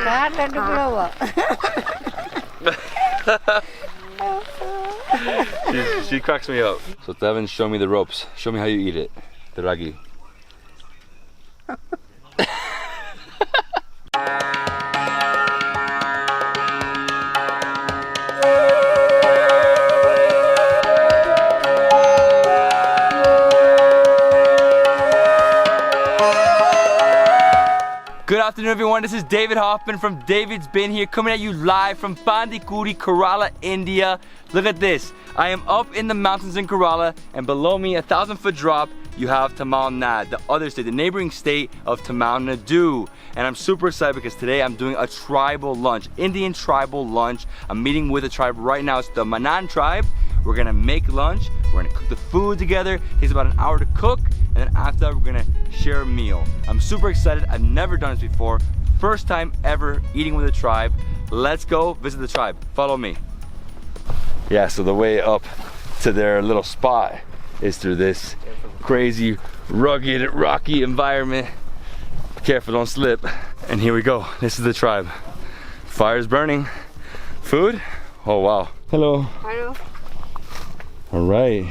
She cracks me up. So Devin, show me the ropes. Show me how you eat it. The ragi. Good afternoon everyone, this is David Hoffman from Davidsbeenhere coming at you live from Pandikuzhi, Kerala, India. Look at this, I am up in the mountains in Kerala and below me, 1,000-foot drop, you have Tamil Nadu, the other state, the neighboring state of Tamil Nadu. And I'm super excited because today I'm doing a tribal lunch, Indian tribal lunch. I'm meeting with a tribe right now, it's the Mannan tribe. We're gonna make lunch, we're gonna cook the food together. It takes about an hour to cook, and then after that, we're gonna share a meal. I'm super excited, I've never done this before. First time ever eating with a tribe. Let's go visit the tribe, follow me. Yeah, so the way up to their little spot is through this crazy, rugged, rocky environment. Careful, don't slip. And here we go, this is the tribe. Fire's burning. Food? Oh wow. Hello. Hello. All right,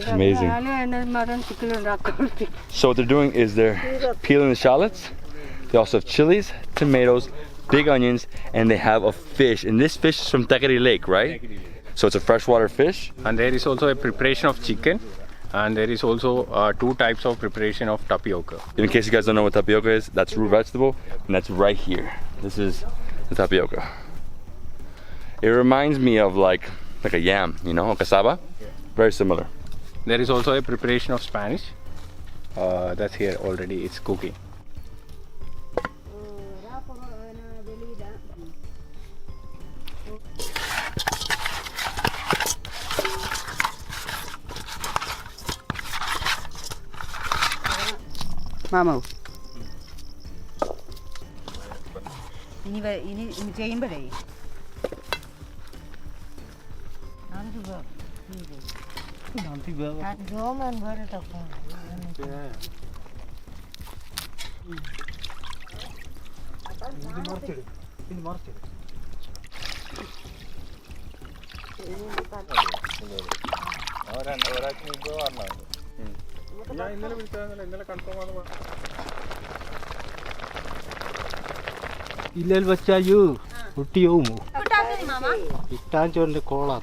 amazing. So what they're doing is they're peeling the shallots. They also have chilies, tomatoes, big onions, and they have a fish. And this fish is from Thekkady Lake, right? So it's a freshwater fish. And there is also a preparation of chicken. And there is also 2 types of preparation of tapioca. In case you guys don't know what tapioca is, that's root vegetable, and that's right here. This is the tapioca. It reminds me of like a yam, you know, a cassava. Very similar. There is also a preparation of Spanish. That's here already, it's cooking. Mama. Ini ചെയ്യുമ്പോഴേ ഇല്ലേൽ വെച്ചായു കുട്ടിയോമോ ഇട്ടാൻ ചോറിന്റെ കോളാ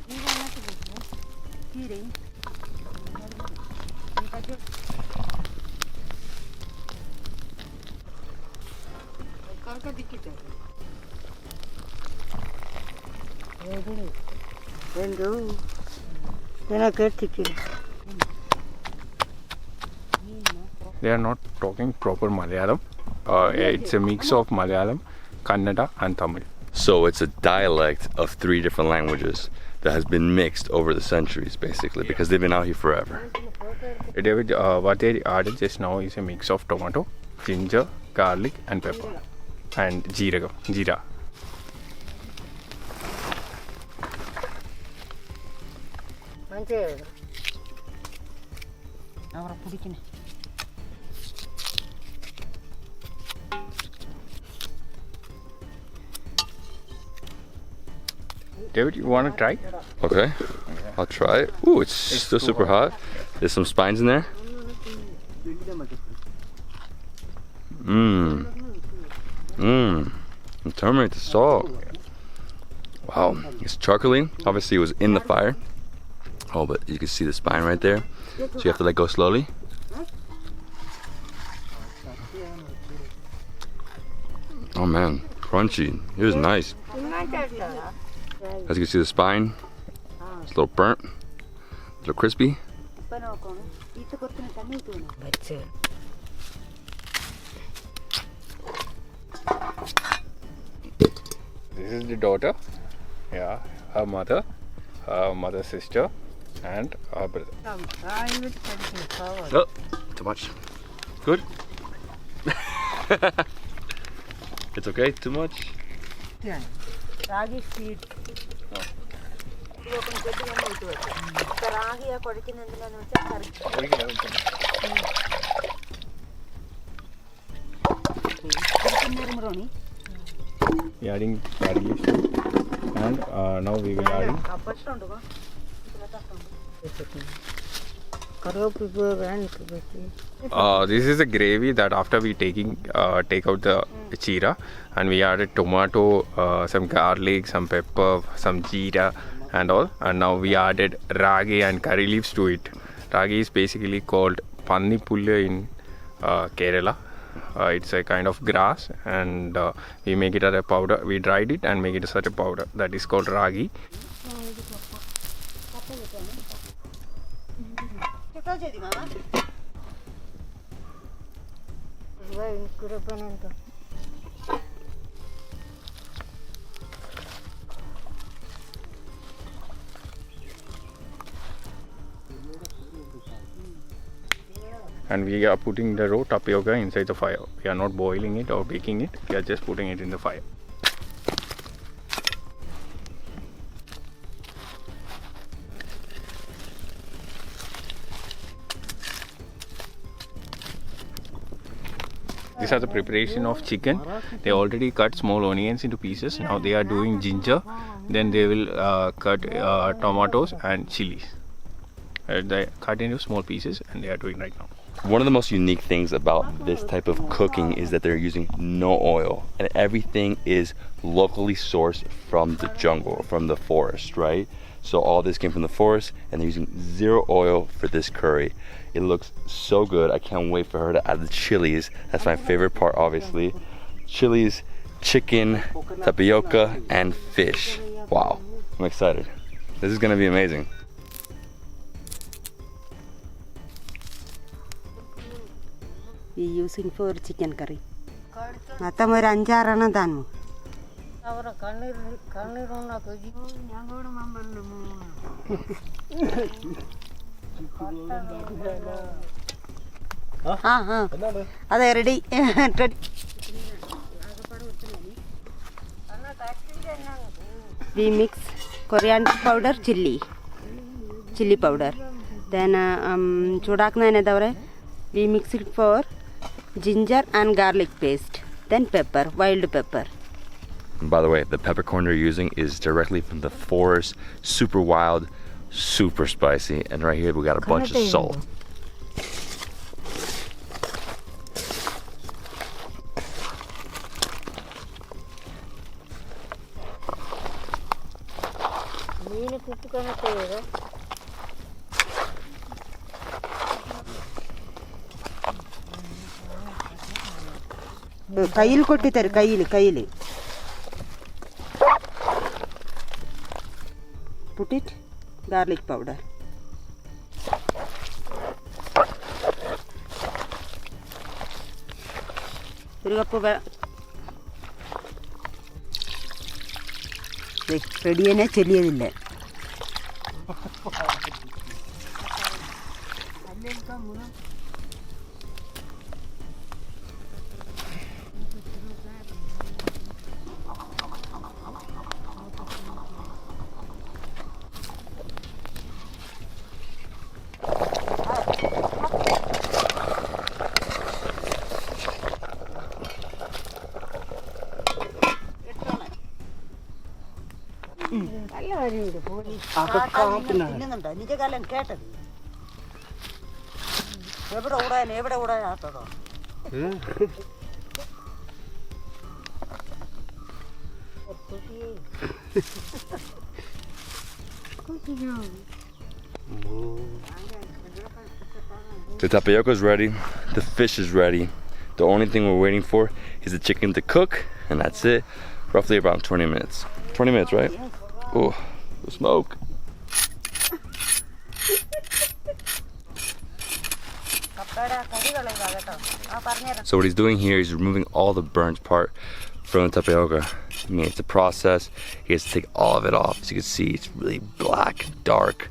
They are not talking proper Malayalam. It's a mix of Malayalam, Kannada and Tamil. So it's a dialect of 3 different languages that has been mixed over the centuries, basically, because they've been out here forever. David, what they added just now is a mix of tomato, ginger, garlic and pepper and jeera. David, you want to try? Okay, I'll try it. Ooh, it's still super hot. There's some spines in there. And turmeric, the salt. Wow, it's charcoaly. Obviously it was in the fire. Oh, but you can see the spine right there. So you have to let go slowly. Oh man, crunchy. It was nice. As you can see the spine, it's a little burnt, a little crispy. This is the daughter, yeah, her mother, her mother's sister and her brother. Oh, too much. Good? It's okay, too much? Ragi seed. We are adding curry leaves and now we will adding this is a gravy that after we take out the jeera, and we added tomato, some garlic, some pepper, some jeera and all, and now we added ragi and curry leaves to it. Ragi is basically called pannipulla in Kerala. It's a kind of grass, and we make it as a powder. We dried it and make it as a powder that is called ragi. And we are putting the raw tapioca inside the fire. We are not boiling it or baking it, we are just putting it in the fire. These are the preparation of chicken. They already cut small onions into pieces. Now they are doing ginger. Then they will cut tomatoes and chilies. They cut into small pieces and they are doing right now. One of the most unique things about this type of cooking is that they're using no oil, and everything is locally sourced from the jungle, from the forest, right? So all this came from the forest, and they're using zero oil for this curry. It looks so good. I can't wait for her to add the chilies. That's my favorite part, obviously. Chilies, chicken, tapioca, and fish. Wow, I'm excited. This is gonna be amazing. We using for chicken curry. Matam or anjarana danu. Are ready? We mix coriander powder, chili powder. Then we mix it for ginger and garlic paste. Then pepper, wild pepper. And by the way, the peppercorn they're using is directly from the forest, super wild, super spicy. And right here we got a bunch of salt. Kail kottitare, kail. Put it garlic powder. Ready ane cheliyadilla. The tapioca is ready, the fish is ready. The only thing we're waiting for is the chicken to cook, and that's it. Roughly about 20 minutes. 20 minutes, right? Oh, the smoke. So what he's doing here is removing all the burnt part from the tapioca. I mean, it's a process. He has to take all of it off. As you can see, it's really black, dark.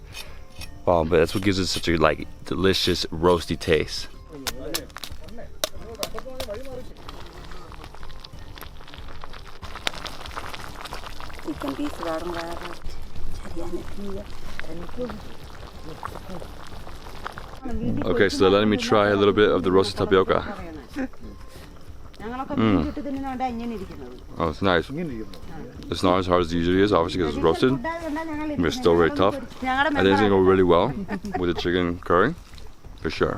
Wow, but that's what gives it such a like delicious roasty taste. Okay, so they're letting me try a little bit of the roasted tapioca. ഞങ്ങളൊക്കെ മീൻ ചുട്ട് തിന്നുന്നോണ്ടാ ഇങ്ങനെ ഇരിക്കുന്നത്. Oh, it's nice. It's not as hard as it usually is, obviously, because it's roasted. But it's still very tough. I think it's gonna go really well with the chicken curry, for sure.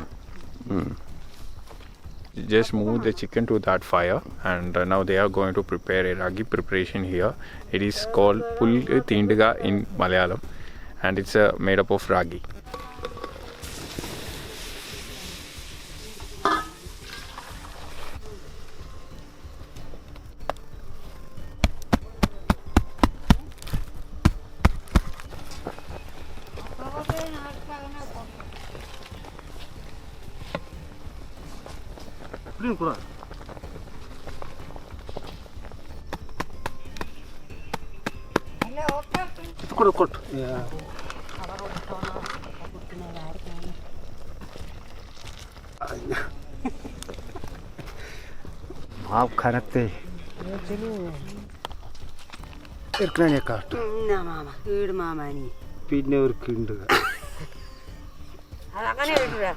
Just move the chicken to that fire, and now they are going to prepare a ragi preparation here. It is called pul tindiga in Malayalam, and it's made up of ragi. आप खरते mama വീട് മാമാനി പിന്നെ അവർക്കുണ്ട് അതങ്ങനെ കേട്ടില്ല.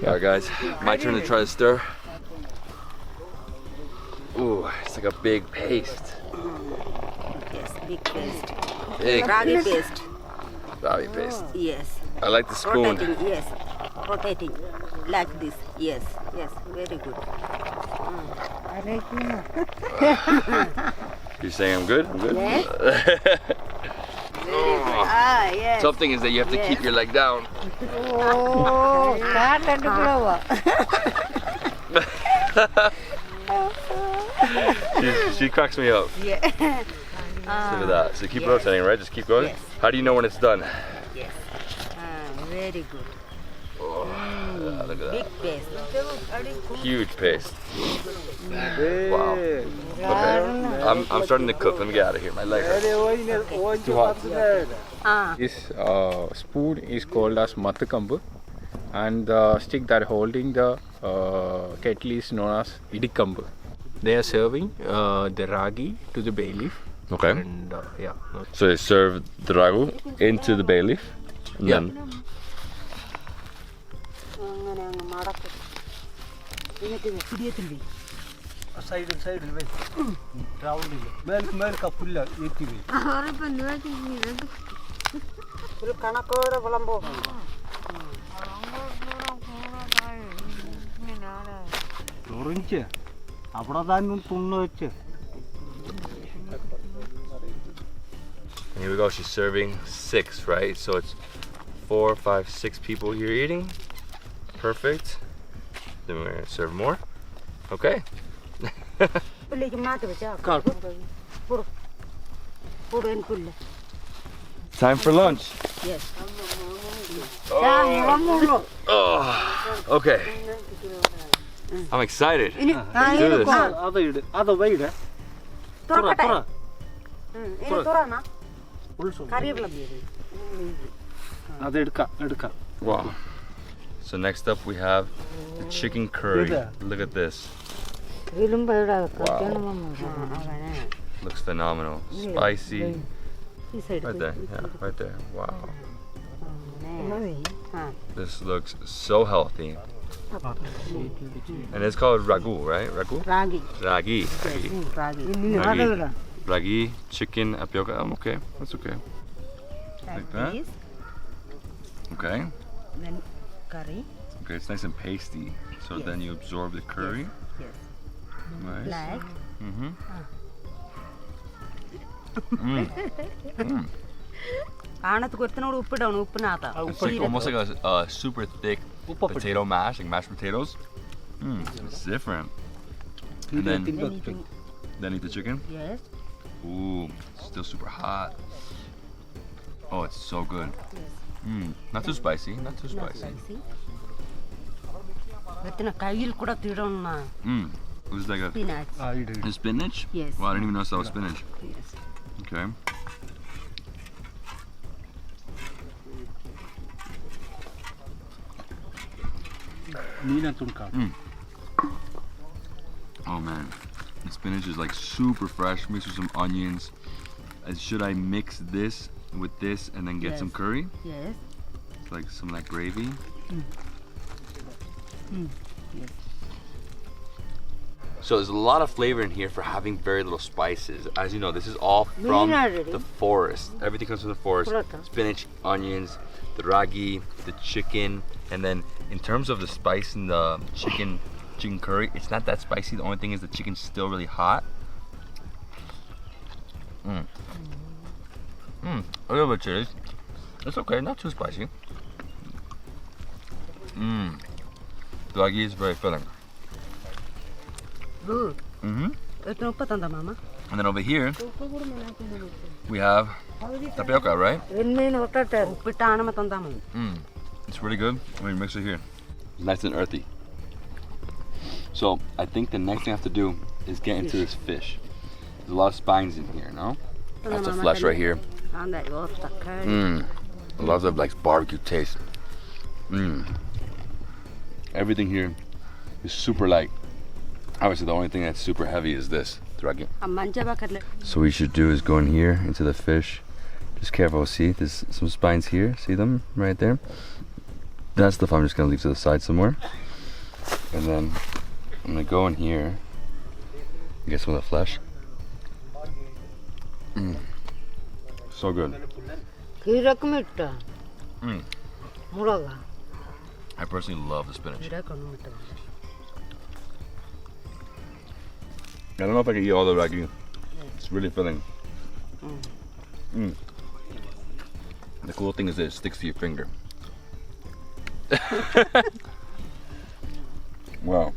Alright guys, my turn to try to stir. Ooh, it's like a big paste. Yes, big paste. Big Ragi paste. Ragi paste. Yes. I like the spoon. Rotating, yes. Rotating like this. Yes, yes, very good. You saying I'm good? I'm good? Yes. Yes. Something is that you have to keep your leg down. Oh, She cracks me up. yeah. Look at that. So keep rotating, right? Just keep going. Yes. How do you know when it's done? Yes. Very good. Oh, yeah, look at Big that. paste. Huge paste. Wow. Okay. I'm starting to cook. Let me get out of here. My leg hurts. Too hot. This spoon is called as mathukambu, and the stick that holding the kettle is known as idikambu. They are serving the ragi to the bay leaf. Okay. And yeah. So they serve the ragu into the bay leaf. And Yeah. then അങ്ങനെ അങ്ങ് മടക്കും. എന്നിട്ട് പിടിയത്തിൽ വരും. സൈഡിൽ സൈഡിൽ റൗണ്ടിൽ മേൽ കപ്പില്ല ഏറ്റി വരും ഒരു കണക്കോടെ വിളമ്പോ. ചൊറിഞ്ച് അവിടെ തന്നെ തുണ്ണു വെച്ച്. here we go. She's serving 6, right? So it's 4, 5, 6 people here eating. Perfect. Then we're gonna serve more. Okay. പുല്ലേക്ക് മാറ്റി വെച്ചാ കൂടുതൽ പുല്ല്. Time for lunch. Yes. Oh, okay. I'm excited. Let's do this. അത് ഇട് അത് വൈഡ് തുറക്കട്ടെ. തുറ ഇനി തുറന്നാ ഉൾസു കറിവേപ്പില. അത് എടുക്കാം Wow. So next up we have the chicken curry. Look at this. Wow. Looks phenomenal. Spicy. Right there. Yeah, right there. Wow. This looks so healthy. And it's called ragu, right? Ragu? Ragi. Ragi. Ragi. Ragi. Ragi, chicken, tapioca. Okay. That's okay. Like that? Okay. Then curry. Okay, it's nice and pasty. So then you absorb the curry. Yes. Nice. Like. Mm-hmm. കാണത്ത് കൊരുത്തിനോട് ഉപ്പിടണം. ഉപ്പിനകത്താ. It's like almost like a super thick potato mash, like mashed potatoes. It's different. And then eat the chicken. Yes. Ooh, still super hot. Oh, it's so good. Not too spicy, not too spicy. കൊരുത്തിനെ കയ്യിൽ കൂടെ തിടണ. It was like a Spinach. spinach? Yes. Wow, I didn't even know that was spinach. Yes. Okay. Oh man, the spinach is like super fresh, mixed with some onions. Should I mix this with this and then get some curry? Yes. It's like some of that gravy. Yes. So there's a lot of flavor in here for having very little spices. As you know, this is all from the forest. Everything comes from the forest. Spinach, onions, the ragi, the chicken, and then in terms of the spice in the chicken curry, it's not that spicy. The only thing is the chicken's still really hot. A little bit chili. It's okay, not too spicy. The ragi is very filling. Good. Mama. And then over here, we have tapioca, right? It's really good when you mix it here. Nice and earthy. So I think the next thing I have to do is get into this fish. There's a lot of spines in here, no? That's the flesh right here. I love the like barbecue taste. Everything here is super light. Obviously, the only thing that's super heavy is this. So what you should do is go in here into the fish. Just careful, see, there's some spines here. See them right there? That stuff I'm just gonna leave to the side somewhere. And then I'm gonna go in here, get some of the flesh. So good. I personally love the spinach. I don't know if I can eat all the ragi. It's really filling. The cool thing is that it sticks to your finger. Wow.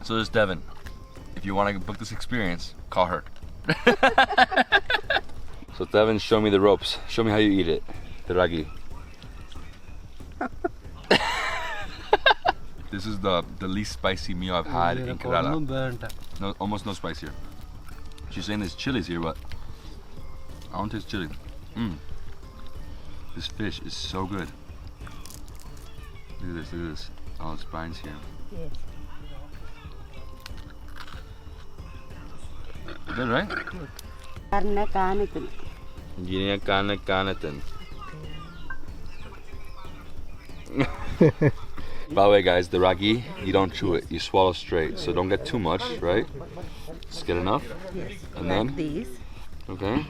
So there's Devin. If you want to book this experience, call her. So Devin, show me the ropes. Show me how you eat it. The ragi. This is the least spicy meal I've had in Kerala. No, almost no spice here. She's saying there's chilies here, but I don't taste chili. This fish is so good. Look at this, look at this. All the spines here. Yes. Good, right? Gini kanatan. By the way, guys, the ragi, you don't chew it, you swallow straight. So don't get too much, right? Just get enough. Yes. And then? Like this. Okay.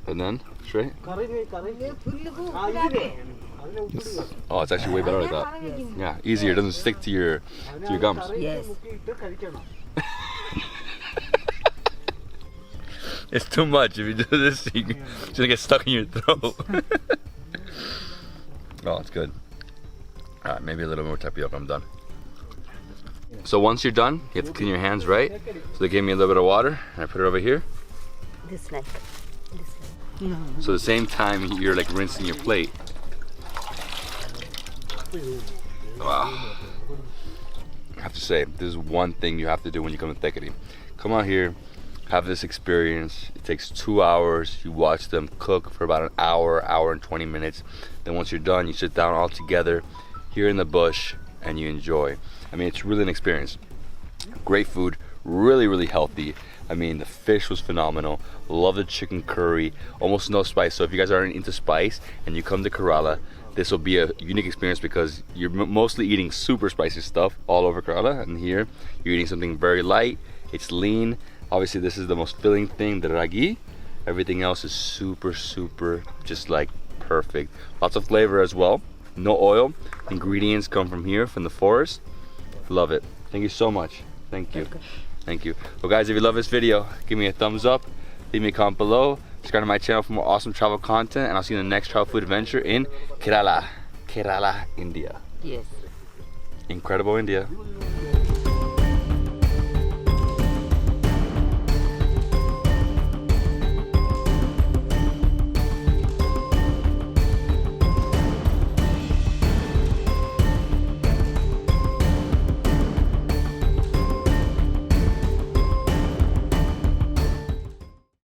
And then, straight? Oh, it's actually way better like that. Yes. Yeah, easier, it doesn't stick to your gums. Yes. It's too much. If you do this, it's gonna get stuck in your throat. Oh, it's good. All right, maybe a little more tapioca, I'm done. So once you're done, you have to clean your hands, right? So they gave me a little bit of water, and I put it over here. This like. So at the same time, you're like rinsing your plate. Wow. I have to say, this is one thing you have to do when you come to Thekkady. Come out here, have this experience. It takes 2 hours. You watch them cook for about an hour and 20 minutes. Then once you're done, you sit down all together here in the bush and you enjoy. I mean, it's really an experience. Great food, really healthy. I mean, the fish was phenomenal. Love the chicken curry, almost no spice. So if you guys aren't into spice and you come to Kerala, this will be a unique experience because you're mostly eating super spicy stuff all over Kerala, and here you're eating something very light. It's lean. Obviously, this is the most filling thing, the ragi. Everything else is super just like perfect. Lots of flavor as well. No oil. Ingredients come from here, from the forest. Love it. Thank you so much. Thank you. Thank you. Well, guys, if you love this video, give me a thumbs up. Leave me a comment below. Subscribe to my channel for more awesome travel content, and I'll see you in the next travel food adventure in Kerala, India. Yes. Incredible India.